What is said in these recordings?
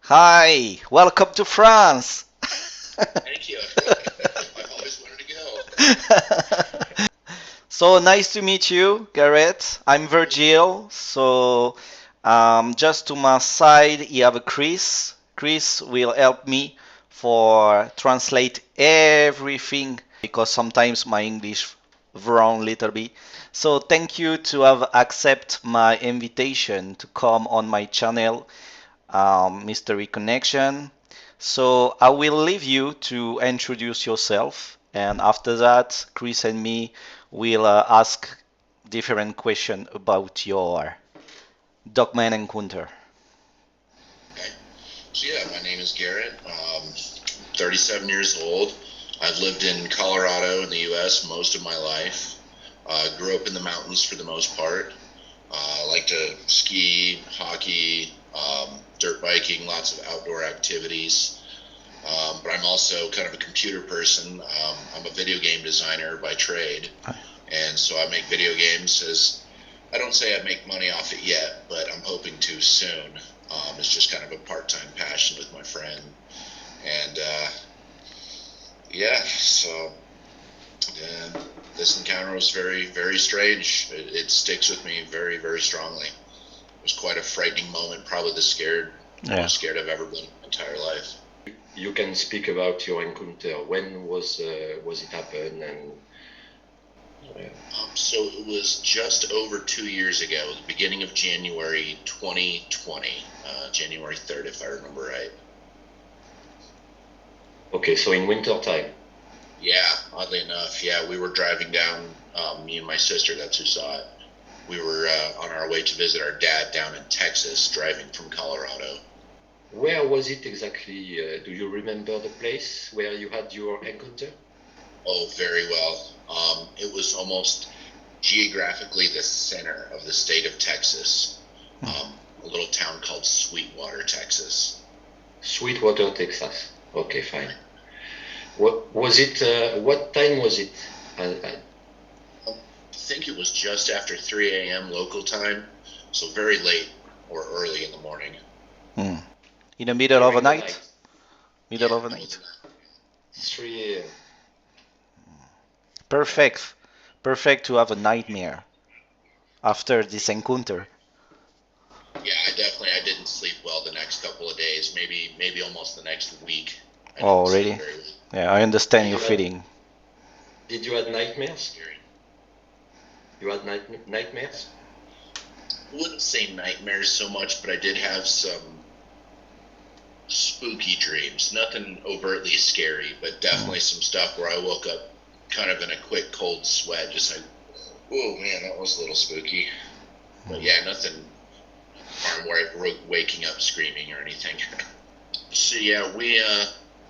Hi, welcome to France. Thank you. I've always wanted to go. So nice to meet you, Garrett. I'm Virgil. So just to my side, you have a Chris. Chris will help me for translate everything because sometimes my English wrong little bit. So thank you to have accept my invitation to come on my channel, Mystery Connection. So I will leave you to introduce yourself, and after that, Chris and me will ask different questions about your dogman encounter. Okay. So yeah, my name is Garrett. 37 years old. I've lived in Colorado in the U.S. most of my life. Grew up in the mountains for the most part. Like to ski, hockey, dirt biking, lots of outdoor activities. But I'm also kind of a computer person. I'm a video game designer by trade, and so I make video games. As I don't say I make money off it yet, but I'm hoping to soon. It's just kind of a part-time passion with my friend, and yeah. So this encounter was very, very strange. It sticks with me very, very strongly. It was quite a frightening moment. Probably the most scared I've ever been in my entire life. You can speak about your encounter. When was it happen? And so it was just over 2 years ago, the beginning of January 2020, January 3rd, if I remember right. Okay, so in winter time. Yeah, oddly enough, yeah, we were driving down, me and my sister, that's who saw it. We were on our way to visit our dad down in Texas, driving from Colorado. Where was it exactly? Do you remember the place where you had your encounter? Oh, very well. It was almost geographically the center of the state of Texas, a little town called Sweetwater, Texas. Sweetwater, Texas. Okay, fine. What was it? What time was it? I think it was just after 3 a.m. local time, so very late or early in the morning. In the middle of the During night? Middle Yeah, of the night. 3 a.m. Perfect. Perfect to have a nightmare after this encounter. Yeah, I didn't sleep well the next couple of days, maybe almost the next week. I Oh, didn't sleep really? very well. Yeah, I understand your You had- feeling. Did you have nightmares? Scary. You had nightmares? I wouldn't say nightmares so much, but I did have some spooky dreams. Nothing overtly scary, but definitely some stuff where I woke up kind of in a quick cold sweat, just like, oh man, that was a little spooky. But yeah, nothing waking up screaming or anything. So yeah,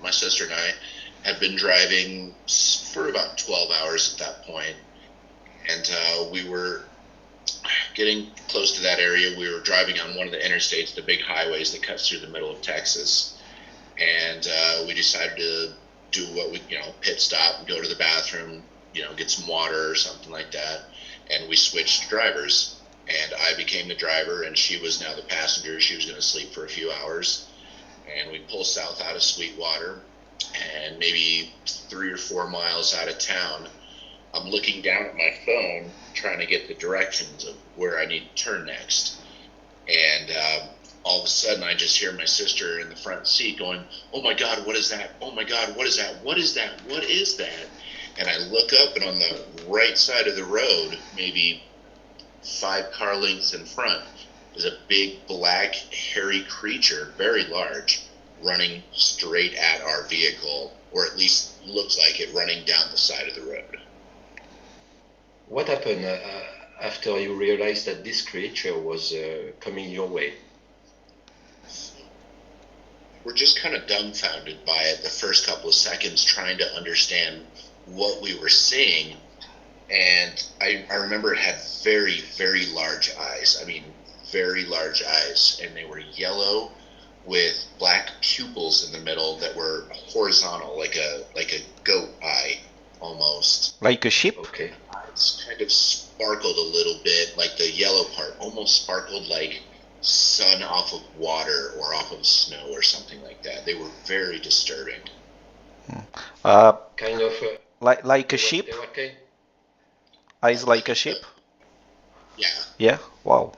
my sister and I, had been driving for about 12 hours at that point, and we were getting close to that area. We were driving on one of the interstates, the big highways that cuts through the middle of Texas, and we decided to do what we, pit stop, go to the bathroom, get some water or something like that, and we switched drivers. And I became the driver, and she was now the passenger. She was going to sleep for a few hours, and we pull south out of Sweetwater, and maybe 3 or 4 miles out of town, I'm looking down at my phone trying to get the directions of where I need to turn next. And all of a sudden, I just hear my sister in the front seat going, "Oh my God, what is that? Oh my God, what is that? What is that? What is that?" And I look up, and on the right side of the road, maybe 5 car lengths in front, is a big black hairy creature, very large, running straight at our vehicle, or at least looks like it, running down the side of the road. What happened after you realized that this creature was coming your way? We're just kind of dumbfounded by it the first couple of seconds, trying to understand what we were seeing. And I remember it had very, very large eyes. I mean, very large eyes. And they were yellow with black pupils in the middle that were horizontal, like a goat eye, almost. Like a ship? Okay. It's kind of sparkled a little bit, like the yellow part almost sparkled like sun off of water or off of snow or something like that. They were very disturbing. Kind of like a sheep? they were kind, Eyes like a sheep? Yeah. Yeah? Wow.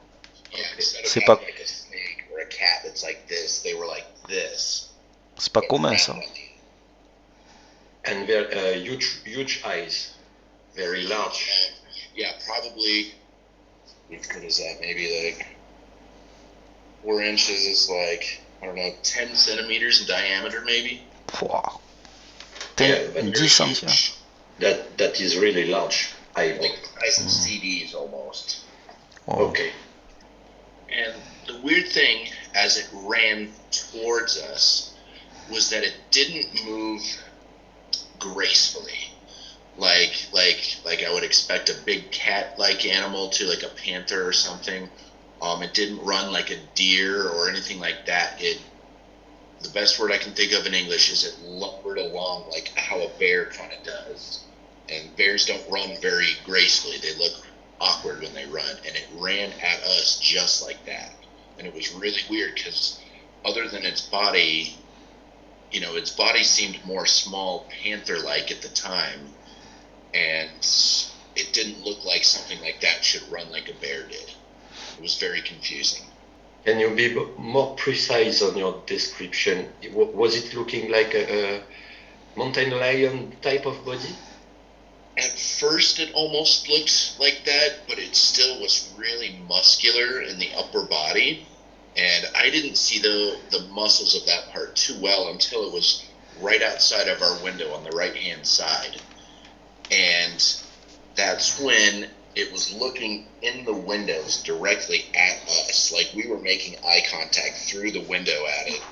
Yeah, Okay. instead of C'est having pas, like a snake or a cat that's like this, they were like this. c'est pas but commun round ça. on the- and very huge eyes, very large. Yeah, probably as good as that. Maybe like 4 inches is like, I don't know, 10 centimeters in diameter, maybe. Pouah. Yeah, but 10 centimes. that is really large eyeball. Like the size of CDs almost. Wow. Okay. And the weird thing, as it ran towards us, was that it didn't move gracefully, like I would expect a big cat-like animal to, like a panther or something. It didn't run like a deer or anything like that. The best word I can think of in English is it lumbered along like how a bear kind of does. And bears don't run very gracefully. They look awkward when they run, and it ran at us just like that. And it was really weird because other than its body, you know, its body seemed more small panther-like at the time, and it didn't look like something like that should run like a bear did. It was very confusing. Can you be more precise on your description? Was it looking like a mountain lion type of body? At first, it almost looked like that, but it still was really muscular in the upper body. And I didn't see the muscles of that part too well until it was right outside of our window on the right-hand side. And that's when it was looking in the windows directly at us, like we were making eye contact through the window at it.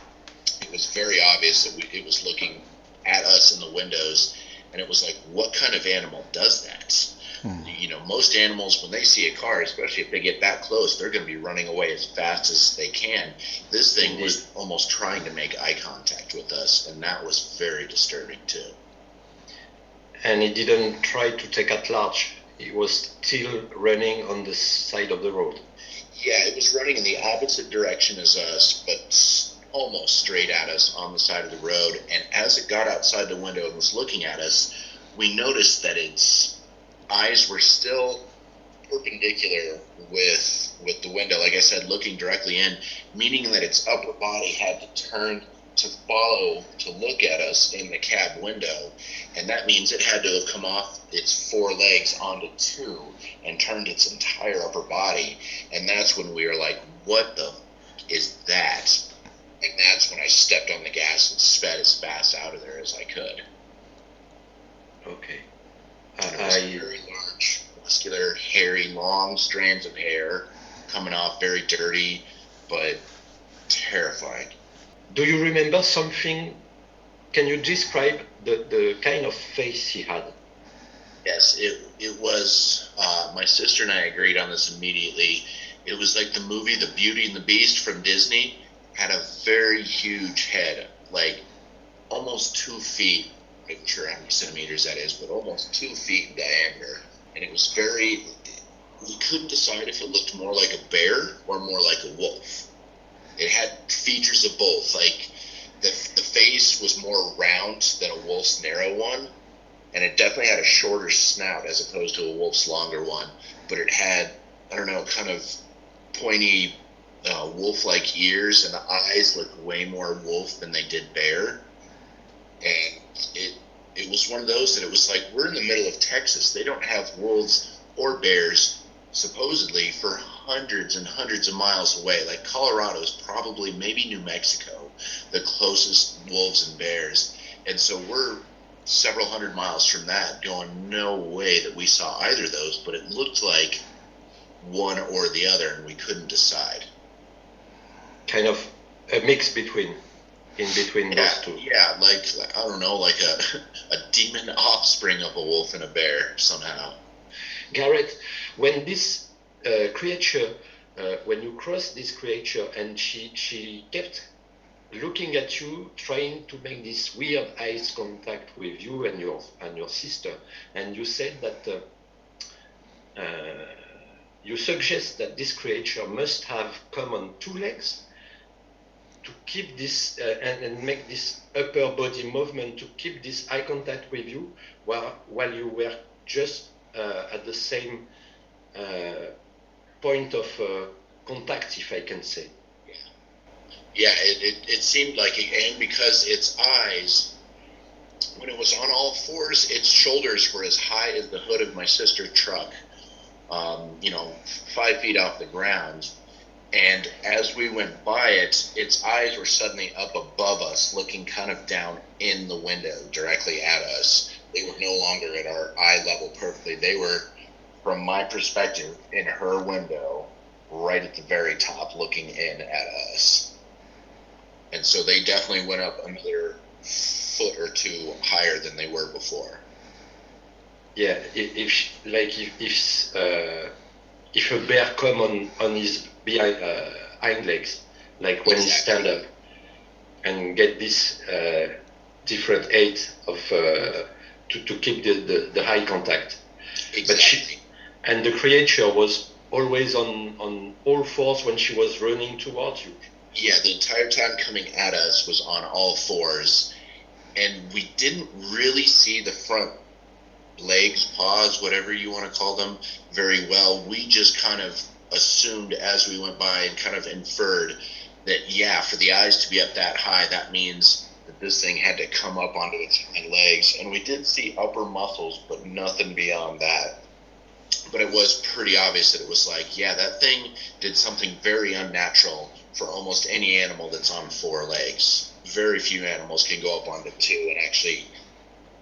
It was very obvious that it was looking at us in the windows, and it was like, what kind of animal does that? You know, most animals, when they see a car, especially if they get that close, they're going to be running away as fast as they can. This thing was almost trying to make eye contact with us, and that was very disturbing too. And it didn't try to take at large. It was still running on the side of the road. Yeah, it was running in the opposite direction as us, but almost straight at us on the side of the road. And as it got outside the window and was looking at us, we noticed that its eyes were still perpendicular with the window, like I said, looking directly in, meaning that its upper body had to turn to follow, to look at us in the cab window, and that means it had to have come off its 4 legs onto 2 and turned its entire upper body. And that's when we were like, what the is that? And that's when I stepped on the gas and sped as fast out of there as I could. Okay. It was very large, muscular, hairy, long strands of hair coming off, very dirty, but terrifying. Do you remember something? Can you describe the kind of face he had? Yes, it was, my sister and I agreed on this immediately. It was like the movie The Beauty and the Beast from Disney. Had a very huge head, like almost 2 feet. I'm not sure how many centimeters that is, but almost 2 feet in diameter. And it was we couldn't decide if it looked more like a bear or more like a wolf. It had features of both. Like the face was more round than a wolf's narrow one, and it definitely had a shorter snout as opposed to a wolf's longer one. But it had, I don't know, kind of pointy wolf-like ears, and the eyes looked way more wolf than they did bear. And it was one of those that it was like, we're in the middle of Texas. They don't have wolves or bears supposedly for hundreds and hundreds of miles away. Like Colorado is probably, maybe New Mexico, the closest wolves and bears. And so we're several hundred miles from that, going, no way that we saw either of those, but it looked like one or the other, and we couldn't decide. Kind of a mix in between those two. Yeah, like, I don't know, like a demon offspring of a wolf and a bear somehow. Garrett, when this creature, when you crossed this creature and she kept looking at you, trying to make this weird eyes contact with you and your sister, and you said that you suggest that this creature must have come on 2 legs to keep this and make this upper body movement to keep this eye contact with you while you were just at the same point of contact, if I can say. Yeah, it seemed like it, and because its eyes, when it was on all fours, its shoulders were as high as the hood of my sister's truck, 5 feet off the ground. And as we went by it, its eyes were suddenly up above us, looking kind of down in the window directly at us. They were no longer at our eye level perfectly. They were, from my perspective, in her window, right at the very top, looking in at us. And so they definitely went up another foot or 2 higher than they were before. Yeah, if a bear come on his hind legs, like when he stand up, and get this different height of to keep the eye contact. Exactly. And the creature was always on all fours when she was running towards you. Yeah, the entire time coming at us was on all fours, and we didn't really see the front legs, paws, whatever you want to call them, very well. We just kind of assumed as we went by and kind of inferred that, yeah, for the eyes to be up that high, that means that this thing had to come up onto its hind legs. And we did see upper muscles, but nothing beyond that. But it was pretty obvious that it was like, yeah, that thing did something very unnatural for almost any animal that's on 4 legs. Very few animals can go up onto 2 and actually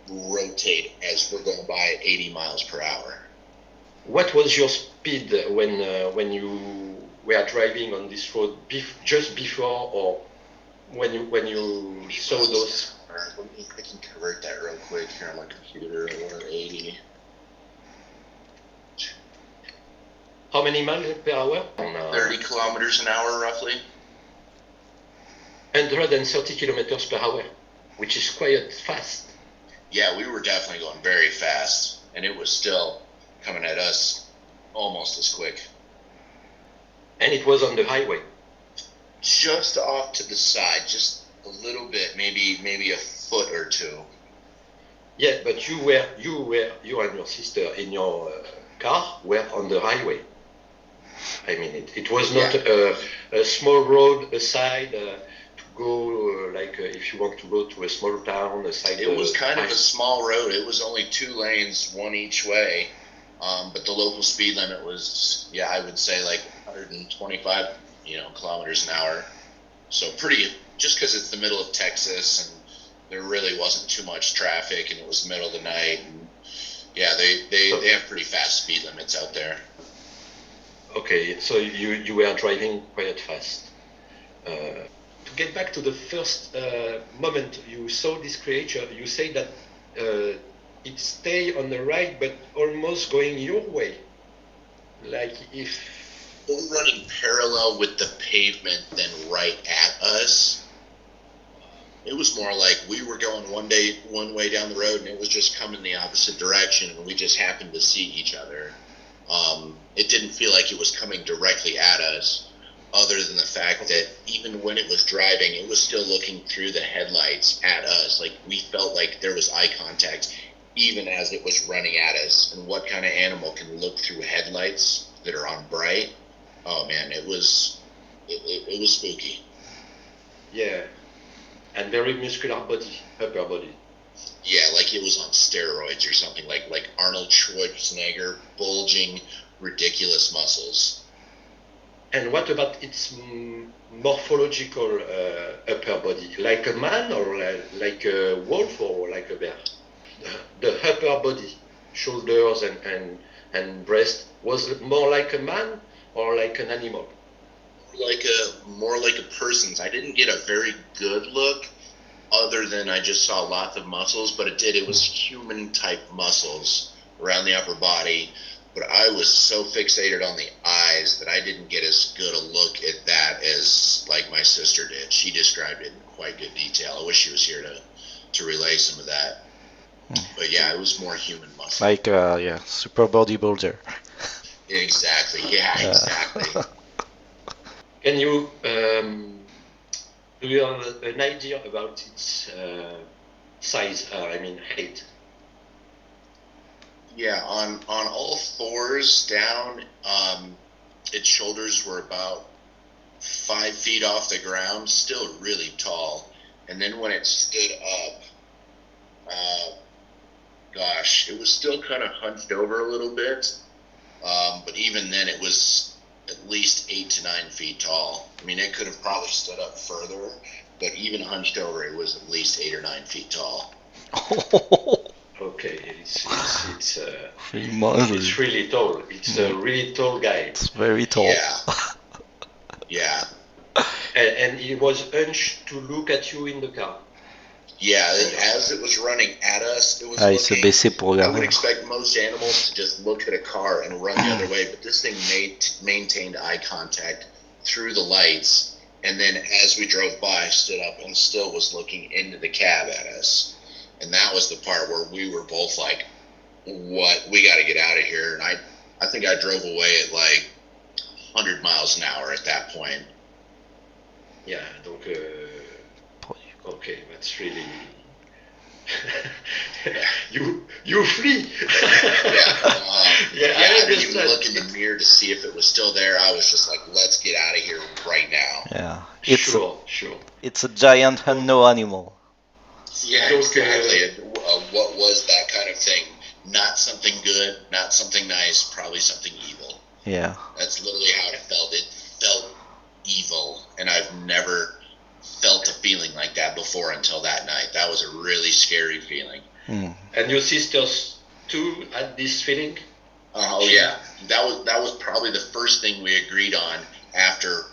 rotate as we're going by at 80 miles per hour. What was your speed when you were driving on this road, just before or when you saw those? I can convert that real quick here on my computer. 80. How many miles per hour? 30 kilometers an hour, roughly. 130 kilometers per hour, which is quite fast. Yeah, we were definitely going very fast, and it was still coming at us almost as quick. And it was on the highway. Just off to the side, just a little bit, maybe a foot or 2. Yeah, but you and your sister in your car were on the highway. I mean, it was not a small road aside to go if you want to go to a small town aside. It was kind of a small road. It was only 2 lanes, 1 each way. But the local speed limit was, I would say like 125, kilometers an hour. So pretty, just because it's the middle of Texas and there really wasn't too much traffic and it was the middle of the night. And they have pretty fast speed limits out there. Okay, so you were driving quite fast. To get back to the first moment you saw this creature, you say that it stayed on the right, but almost going your way. Like if... We're running parallel with the pavement than right at us. It was more like we were going one way down the road and it was just coming the opposite direction and we just happened to see each other. It didn't feel like it was coming directly at us, other than the fact that even when it was driving, it was still looking through the headlights at us. Like we felt like there was eye contact even as it was running at us. And what kind of animal can look through headlights that are on bright? Oh man, it was spooky. Yeah, and very muscular body, upper body. Yeah, like it was on steroids or something, like Arnold Schwarzenegger, bulging, ridiculous muscles. And what about its morphological upper body? Like a man or like a wolf or like a bear? The upper body, shoulders and breast, was it more like a man or like an animal? More like a person's. I didn't get a very good look, other than I just saw lots of muscles, but it was human type muscles around the upper body. But I was so fixated on the eyes that I didn't get as good a look at that as like my sister did. She described it in quite good detail. I wish she was here to relay some of that. But yeah, it was more human muscle. Like super bodybuilder. Exactly. Yeah, exactly. Can you do you have an idea about its size? I mean height. Yeah, on all fours down, its shoulders were about 5 feet off the ground, still really tall. And then when it stood up, gosh, it was still kind of hunched over a little bit. But even then, it was at least 8 to 9 feet tall. I mean, it could have probably stood up further, but even hunched over, it was at least 8 or 9 feet tall. Okay, it's It's really tall. It's a really tall guy. It's very tall. Yeah. Yeah. And he was hunched to look at you in the car. Yeah, as it was running at us, it was Ah, il se looking. baissait pour I would regarder. expect most animals to just look at a car and run the other way, but this thing maintained eye contact through the lights, and then as we drove by, stood up and still was looking into the cab at us. And that was the part where we were both like, "What? We got to get out of here!" And I think I drove away at like 100 miles an hour at that point. Yeah, donc okay, that's really you flee. Yeah, I I didn't even understand. look in the mirror to see if it was still there. I was just like, "Let's get out of here right now." Yeah. Sure. Sure. It's a giant unknown animal. Yeah, Donc, exactly. And, what was that kind of thing? Not something good, not something nice, probably something evil. Yeah. That's literally how it felt. It felt evil, and I've never felt a feeling like that before until that night. That was a really scary feeling. Mm. And your sisters too had this feeling? Oh yeah, that was probably the first thing we agreed on after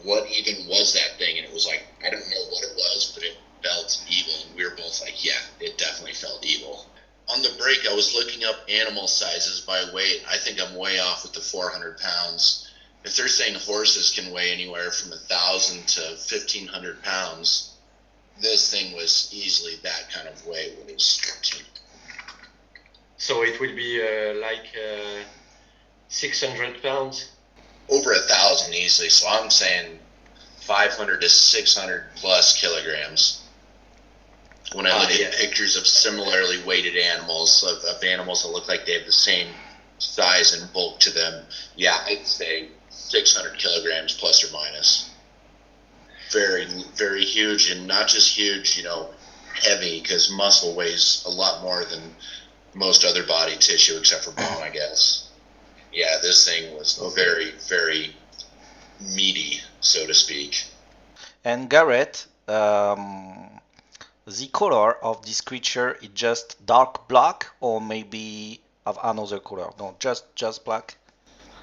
what even was that thing, and it was like, I don't know what it was, but it felt evil, and we were both like, yeah, it definitely felt evil. On the break, I was looking up animal sizes by weight. I think I'm way off with the 400 pounds. If they're saying horses can weigh anywhere from 1,000 to 1,500 pounds, this thing was easily that kind of weight when it was stretching. So it will be like 600 pounds? Over 1,000 easily, so I'm saying 500 to 600 plus kilograms. When I look at pictures of similarly weighted animals, of animals that look like they have the same size and bulk to them, yeah, I'd say 600 kilograms plus or minus. Very, very huge, and not just huge, heavy, because muscle weighs a lot more than most other body tissue except for bone, I guess. Yeah, this thing was very, very meaty, so to speak. And Garrett, the color of this creature is just dark black, or maybe of another color? No, just black.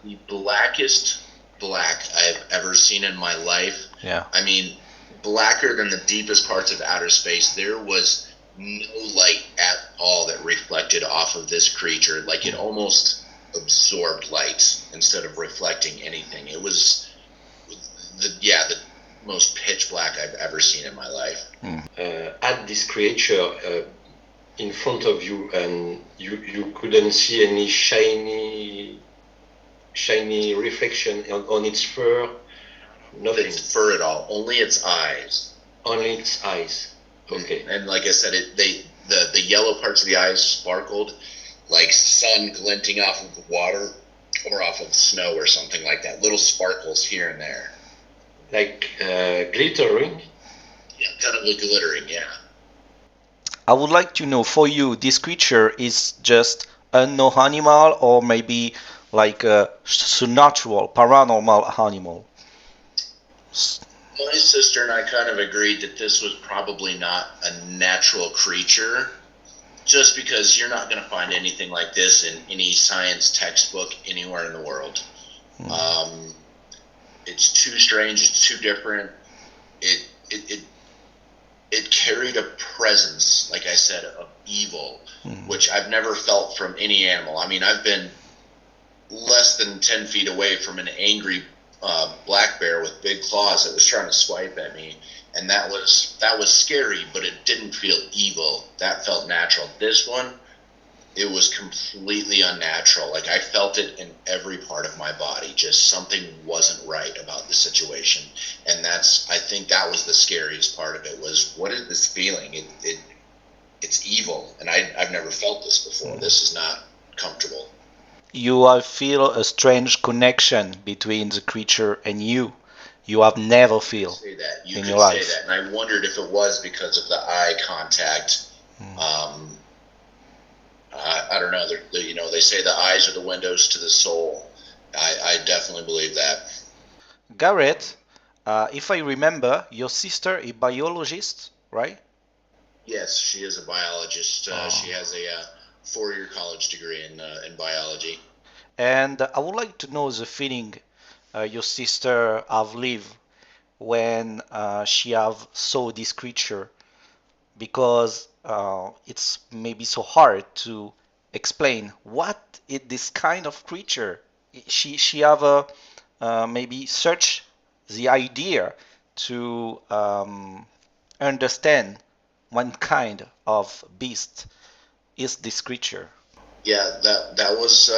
The blackest black I've ever seen in my life. Yeah. I mean, blacker than the deepest parts of outer space. There was no light at all that reflected off of this creature. Like, it almost absorbed light instead of reflecting anything. It was the most pitch black I've ever seen in my life. Had this creature in front of you, and you couldn't see any shiny reflection on its fur? Nothing. Its fur at all. Only its eyes. Only its eyes. Okay. And like I said, the yellow parts of the eyes sparkled like sun glinting off of the water or off of snow or something like that. Little sparkles here and there. Like glittering? Yeah, kind of glittering, yeah. I would like to know, for you, this creature is just unknown animal, or maybe like a supernatural, paranormal animal? My sister and I kind of agreed that this was probably not a natural creature, just because you're not going to find anything like this in any science textbook anywhere in the world. It's too strange. It's too different. It carried a presence, like I said, of evil, which I've never felt from any animal. I mean, I've been less than 10 feet away from an angry black bear with big claws that was trying to swipe at me, and that was scary, but it didn't feel evil. That felt natural. This one, it was completely unnatural. Like I felt it in every part of my body. Just something wasn't right about the situation, and I think that was the scariest part of it. Was what is this feeling? It's evil, and I've never felt this before. This is not comfortable. You feel a strange connection between the creature and you. You have never feel Say that. You in could your say life. that, and I wondered if it was because of the eye contact. I don't know. They say the eyes are the windows to the soul. I definitely believe that. Garrett, if I remember, your sister is a biologist, right? Yes, she is a biologist. She has a 4-year college degree in biology. And I would like to know the feeling your sister have lived when she have saw this creature, because it's maybe so hard to explain what is this kind of creature. She have a maybe search the idea to understand what kind of beast is this creature. Yeah, that was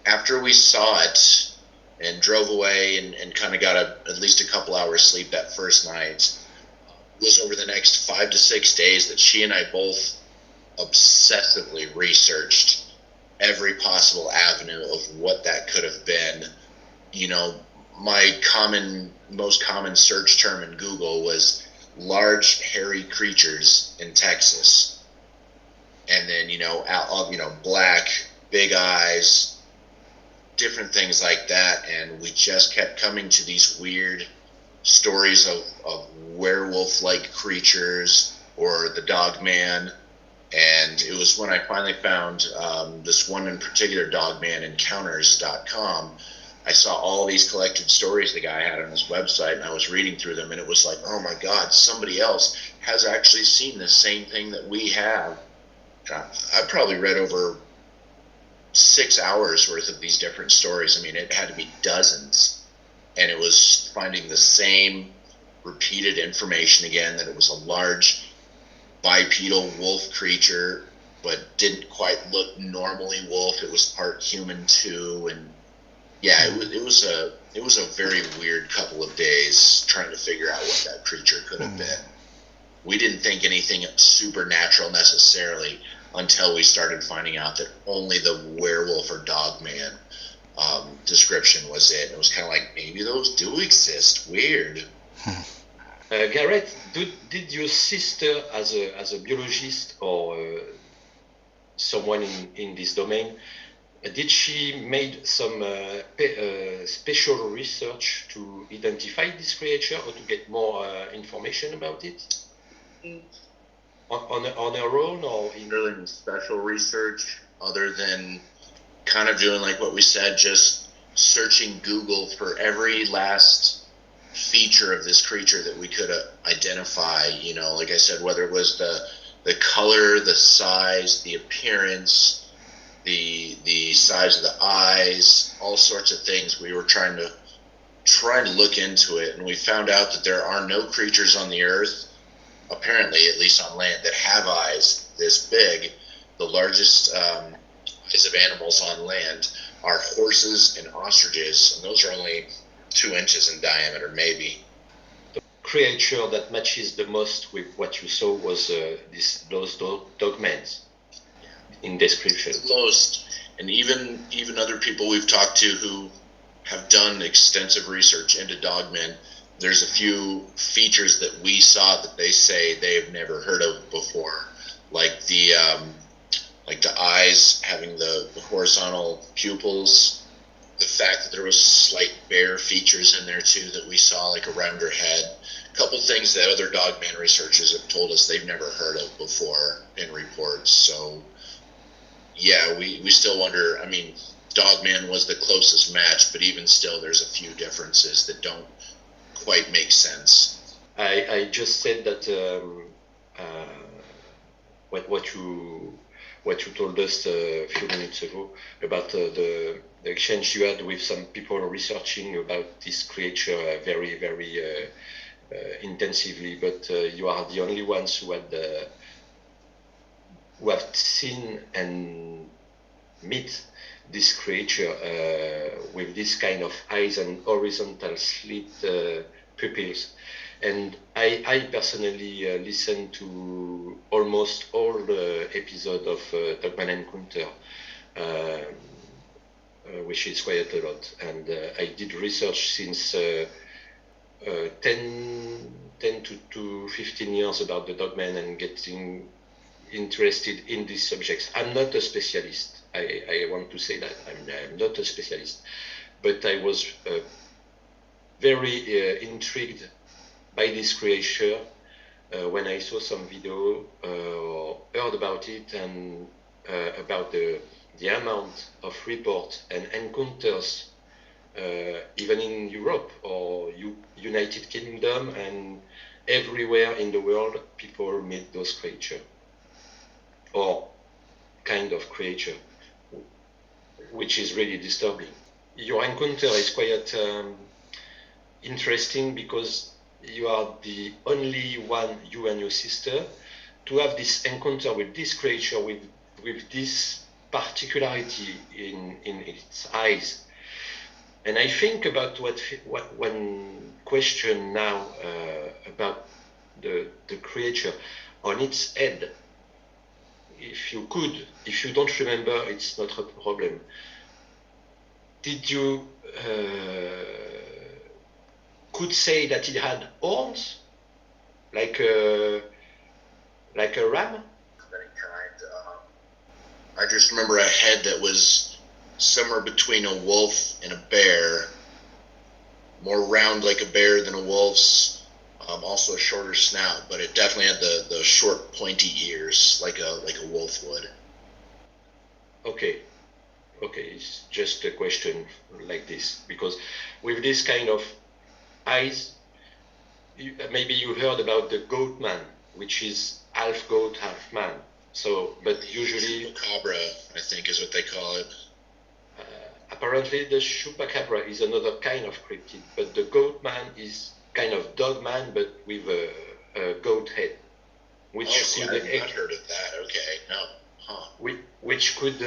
after we saw it and drove away and kind of got at least a couple hours sleep that first night. It was over the next 5 to 6 days that she and I both obsessively researched every possible avenue of what that could have been. My most common search term in Google was large hairy creatures in Texas, and then black, big eyes, different things like that, and we just kept coming to these weird stories of werewolf-like creatures or the dogman. And it was when I finally found this one in particular, dogman, encouters.com. I saw all these collected stories the guy had on his website, and I was reading through them, and it was like, oh my God, somebody else has actually seen the same thing that we have. I probably read over 6 hours worth of these different stories. I mean, it had to be dozens. And it was finding the same repeated information again, that it was a large bipedal wolf creature, but didn't quite look normally wolf. It was part human too. And yeah, it was a very weird couple of days trying to figure out what that creature could have been. We didn't think anything supernatural necessarily until we started finding out that only the werewolf or dogman description was it. It was kind of like, maybe those do exist. Weird. Garrett, did your sister, as a biologist or someone in this domain, did she made some special research to identify this creature or to get more information about it? On her own, or in really special research other than kind of doing like what we said, just searching Google for every last feature of this creature that we could identify. Like I said, whether it was the color, the size, the appearance, the size of the eyes, all sorts of things. We were trying to look into it, and we found out that there are no creatures on the earth, apparently, at least on land, that have eyes this big. The largest eyes of animals on land are horses and ostriches, and those are only 2 inches in diameter, maybe. The creature that matches the most with what you saw was those dogmen in description. Most, and even other people we've talked to who have done extensive research into dogmen, there's a few features that we saw that they say they've never heard of before, like the eyes having the horizontal pupils, the fact that there was slight bear features in there too that we saw, like around her head. A couple things that other dogman researchers have told us they've never heard of before in reports. So yeah, we still wonder. I mean, dogman was the closest match, but even still, there's a few differences that don't quite make sense. I just said that what you told us a few minutes ago about the exchange you had with some people researching about this creature very, very intensively, but you are the only ones who had who have seen and meet this creature with this kind of eyes and horizontal slit pupils. And I personally listened to almost all the episodes of Dogman Encounter, which is quite a lot. And I did research since 10 to 15 years about the Dogman and getting interested in these subjects. I'm not a specialist. I want to say that I'm not a specialist, but I was very intrigued by this creature when I saw some video, heard about it, and about the amount of reports and encounters, even in Europe or United Kingdom and everywhere in the world, people meet those creatures or kind of creature, which is really disturbing. Your encounter is quite interesting because you are the only one, you and your sister, to have this encounter with this creature with this particularity in its eyes. And I think about what one question now about the creature on its head. If you don't remember, it's not a problem. Did you could say that it had horns, like a ram? Any kind. I just remember a head that was somewhere between a wolf and a bear, more round like a bear than a wolf's. Also a shorter snout, but it definitely had the short pointy ears like a wolf would. Okay, it's just a question like this, because with this kind of eyes, maybe you heard about the goat man, which is half goat, half man. So, but usually chupacabra, I think, is what they call it. Apparently, the chupacabra is another kind of cryptid, but the goat man is kind of dog man, but with a goat head, which I've not heard of that. Okay, no, huh? Which could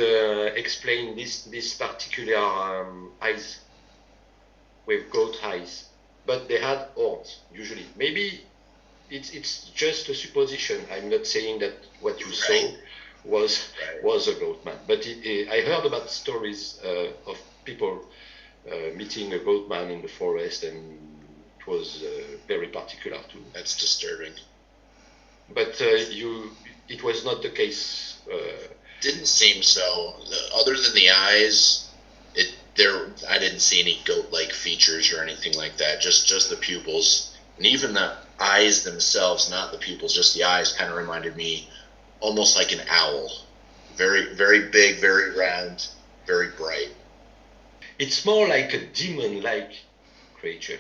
explain this particular eyes with goat eyes, but they had horns usually. Maybe it's just a supposition. I'm not saying that what you saw was a goat man, but I heard about stories of people meeting a goat man in the forest, and it was very particular too. That's disturbing. But it was not the case. Didn't seem so. Other than the eyes, I didn't see any goat-like features or anything like that. Just the pupils, and even the eyes themselves, not the pupils, just the eyes, kind of reminded me almost like an owl. Very, very big, very round, very bright. It's more like a demon-like creature.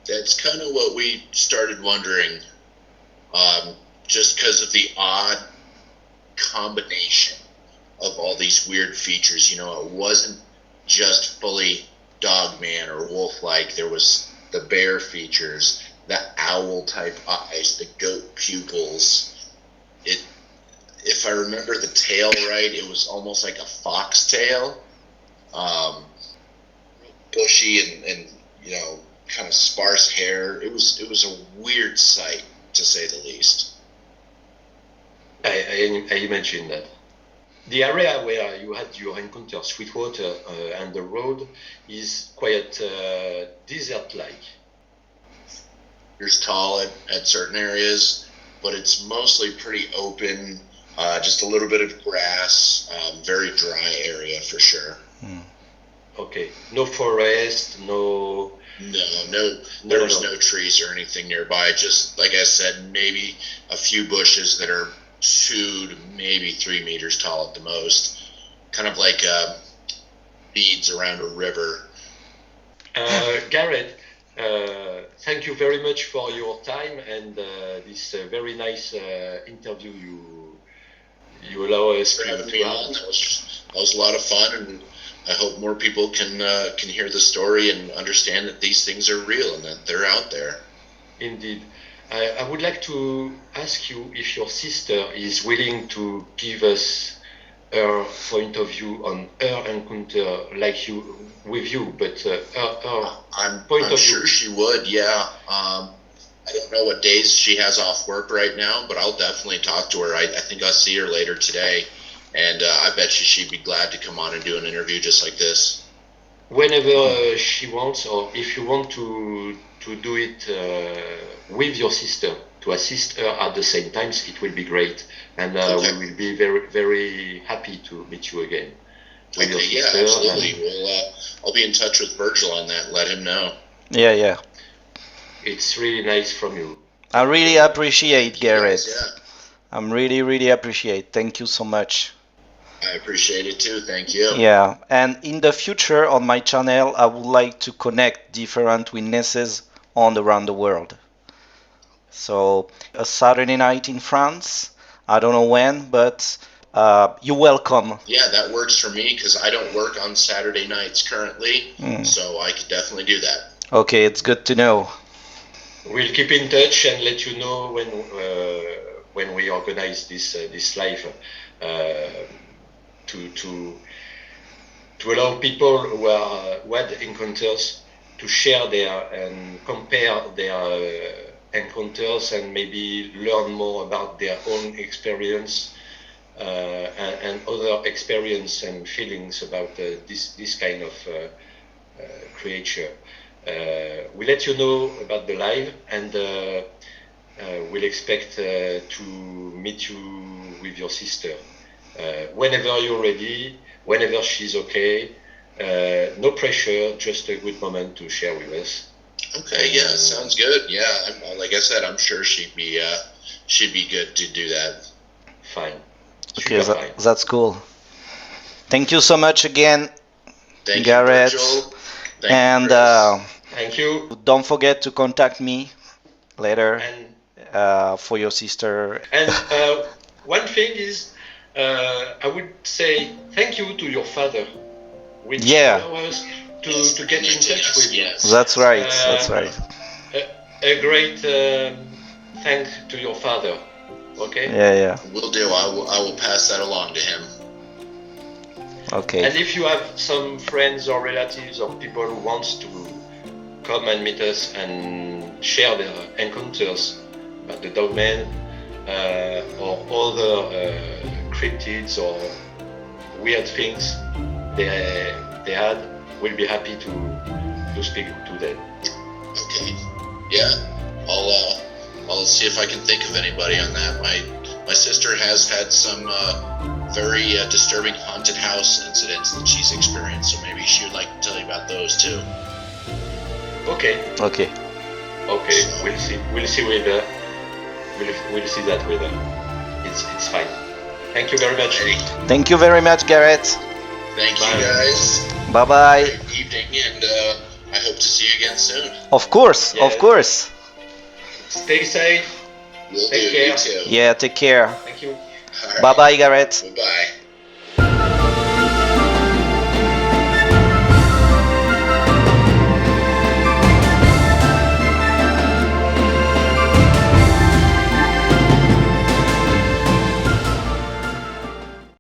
That's kind of what we started wondering, just because of the odd combination of all these weird features. You know, it wasn't just fully dogman or wolf-like. There was the bear features, the owl-type eyes, the goat pupils. If I remember the tail right, it was almost like a fox tail, bushy and you know, kind of sparse hair. It was a weird sight, to say the least. I imagine that. The area where you had your encounter, Sweetwater, and the road is quite desert-like. It's tall at certain areas, but it's mostly pretty open. Just a little bit of grass, very dry area for sure. Okay, no forest, no. There was no trees or anything nearby. Just like I said, maybe a few bushes that are 2 to maybe 3 meters tall at the most, kind of like beads around a river. Garrett, thank you very much for your time and this very nice interview you allow us to have. That was a lot of fun, and I hope more people can hear the story and understand that these things are real and that they're out there. Indeed. I would like to ask you if your sister is willing to give us her point of view on her encounter, like you with you, but her I'm point of sure view. she would. Yeah. I don't know what days she has off work right now, but I'll definitely talk to her. I think I'll see her later today, and I bet she'd be glad to come on and do an interview just like this. Whenever she wants, or if you want to do it with your sister, to assist her at the same time, it will be great, and Okay. we will be very, very happy to meet you again with your Okay, yeah, sister. absolutely. And We'll I'll be in touch with Virgil on that and let him know. Yeah, yeah. it's really nice from you. I really appreciate Thank you guys, Garrett. yeah. I'm really, really appreciate. Thank you so much. I appreciate it too. Thank you. Yeah, and in the future on my channel, I would like to connect different witnesses all around the world. So a Saturday night in France, I don't know when, but you're welcome. Yeah, that works for me because I don't work on Saturday nights currently, so I could definitely do that. Okay, it's good to know. We'll keep in touch and let you know when we organize this live to allow people who had encounters to share their and compare their encounters and maybe learn more about their own experience and other experience and feelings about this kind of creature. We'll let you know about the live, and we'll expect to meet you with your sister whenever you're ready, whenever she's okay. No pressure, just a good moment to share with us. Okay, yeah, sounds good. Yeah, like I said, I'm sure she'd be good to do that. Fine. Okay, Super fine. that's cool. Thank you so much again, Thank Garrett. you, Virgil. Thank And you, Chris. Thank you. don't forget to contact me later And for your sister. one thing is, I would say thank you to your father, which Yeah. allow us to get in touch with you. Yes. That's right. That's right. A great thank to your father. Okay. Yeah, yeah. Will do. I will pass that along to him. Okay. And if you have some friends or relatives or people who wants to come and meet us and share their encounters about the dogman or other cryptids or weird things they had, we'll be happy to speak to them. Okay. Yeah. I'll see if I can think of anybody on that. My sister has had some very disturbing haunted house incidents that she's experienced, so maybe she would like to tell you about those too. Okay. Okay. Okay. We'll see with we'll see that with her. It's fine. Thank you very much. Hey, Thank you very much, Garrett. thank Bye. you guys. Bye bye. Great evening, and I hope to see you again soon. Of course, Yeah. of course. Stay safe. Will Take do. care. You too. Yeah, take care. Thank you. All right. Bye bye, Garrett. Bye-bye.